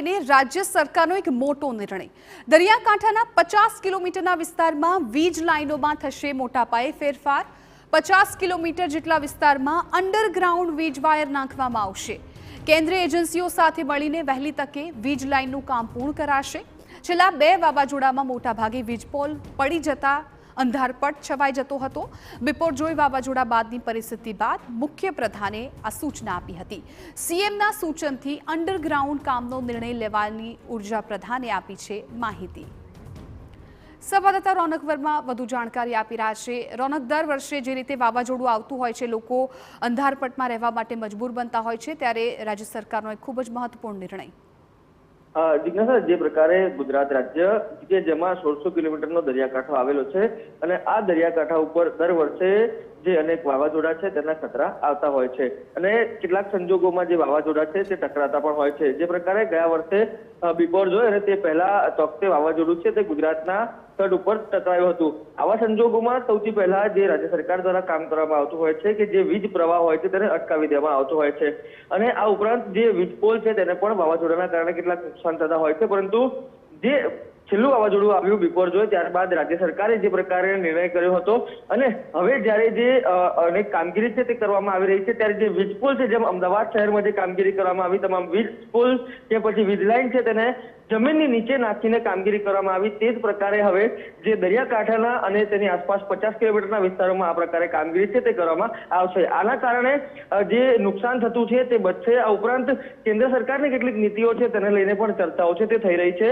લઈને રાજ્ય સરકારનો એક મોટો નિર્ણય। દરિયાકાંઠાના 50 કિલોમીટરના વિસ્તારમાં વીજ લાઇનોમાં થશે મોટા પાયે ફેરફાર। 50 કિલોમીટર જેટલા વિસ્તારમાં અંડરગ્રાઉન્ડ વીજ વાયર નાખવામાં આવશે। કેન્દ્રીય એજન્સીઓ સાથે મળીને વહેલી તકે વીજ લાઇનનું કામ પૂર્ણ કરાશે। છેલ્લા 2 વાવાઝોડામાં મોટાભાગે વીજ પોલ પડી જતા અંધારપટ છવાઈ જતો હતો। બિપોરજોય વાવાઝોડા બાદની પરિસ્થિતિ બાદ મુખ્યપ્રધાને આ સૂચના આપી હતી। સીએમના સૂચનથી અંડરગ્રાઉન્ડ કામનો નિર્ણય લેવાની ઉર્જા પ્રધાને આપી છે માહિતી। સંવાદદાતા રોનક વર્મા વધુ જાણકારી આપી રહ્યા છે। રોનક, દર વર્ષે જે રીતે વાવાઝોડું આવતું હોય છે, લોકો અંધારપટમાં રહેવા માટે મજબૂર બનતા હોય છે, ત્યારે રાજ્ય સરકારનો એક ખૂબ જ મહત્વપૂર્ણ નિર્ણય। જિજ્ઞાસા, જે પ્રકારે ગુજરાત રાજ્ય કે જેમાં 1600 કિલોમીટરનો દરિયાકાંઠો આવેલો છે અને આ દરિયાકાંઠા ઉપર દર વર્ષે જે અનેક વાવાઝોડા છે તેના ખતરા આવતા હોય છે અને કેટલાક સંજોગોમાં જે વાવાઝોડા છે તે ટકરાતા પણ હોય છે। જે પ્રકારે ગયા વર્ષે બિપોરજોય અને તે પહેલા તોકતે વાવાઝોડું છે તે ગુજરાતના તટ ઉપર ટકરાયું હતું। આવા સંજોગોમાં સૌથી પહેલા જે રાજ્ય સરકાર દ્વારા કામ કરવામાં આવતું હોય છે કે જે વીજ પ્રવાહ હોય છે તેને અટકાવી દેવામાં આવતો હોય છે અને આ ઉપરાંત જે વીજ પોલ છે તેને પણ વાવાઝોડાના કારણે કેટલાક નુકસાન થતા હોય છે। પરંતુ જે છેલ્લું વાવાઝોડું આવ્યું બિપોરજોય, ત્યારબાદ રાજ્ય સરકારે જે પ્રકારે નિર્ણય કર્યો હતો અને હવે જ્યારે જે અનેક કામગીરી છે તે કરવામાં આવી રહી છે, ત્યારે જે વીજ પોલ છે, જેમ અમદાવાદ શહેરમાં જે કામગીરી કરવામાં આવી, તમામ વીજ પોલ કે પછી વીજ લાઇન છે તેને જમીનની નીચે નાખીને કામગીરી કરવામાં આવી। તે જ પ્રકારે હવે જે દરિયાકાંઠાના અને તેની આસપાસ 50 કિલોમીટરના વિસ્તારોમાં આ પ્રકારે કામગીરી છે તે કરવામાં આવશે। આના કારણે જે નુકસાન થતું છે તે બચશે। આ ઉપરાંત કેન્દ્ર સરકારની કેટલીક નીતિઓ છે તેને લઈને પણ ચર્ચાઓ છે તે થઈ રહી છે।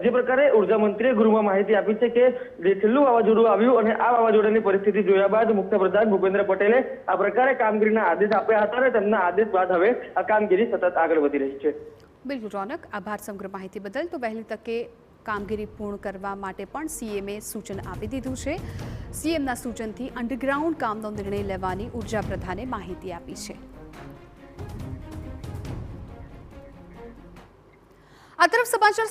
જે પ્રકારે ઉર્જા મંત્રીએ ગૃહમાં માહિતી આપી છે કે જે છેલ્લું વાવાઝોડું આવ્યું અને આ વાવાઝોડાની પરિસ્થિતિ જોયા બાદ મુખ્યપ્રધાન ભૂપેન્દ્ર પટેલે આ પ્રકારે કામગીરીના આદેશ આપ્યા હતા અને તેમના આદેશ બાદ હવે આ કામગીરી સતત આગળ વધી રહી છે। બિલકુલ રોનક, આભાર સમગ્ર માહિતી બદલ। તો વહેલી તકે કામગીરી પૂર્ણ કરવા માટે પણ સીએમએ સૂચન આપી દીધું છે। સીએમના સૂચનથી અંડરગ્રાઉન્ડ કામનો નિર્ણય લેવાની ઉર્જા પ્રધાને માહિતી આપી છે। આ તરફ સમાચાર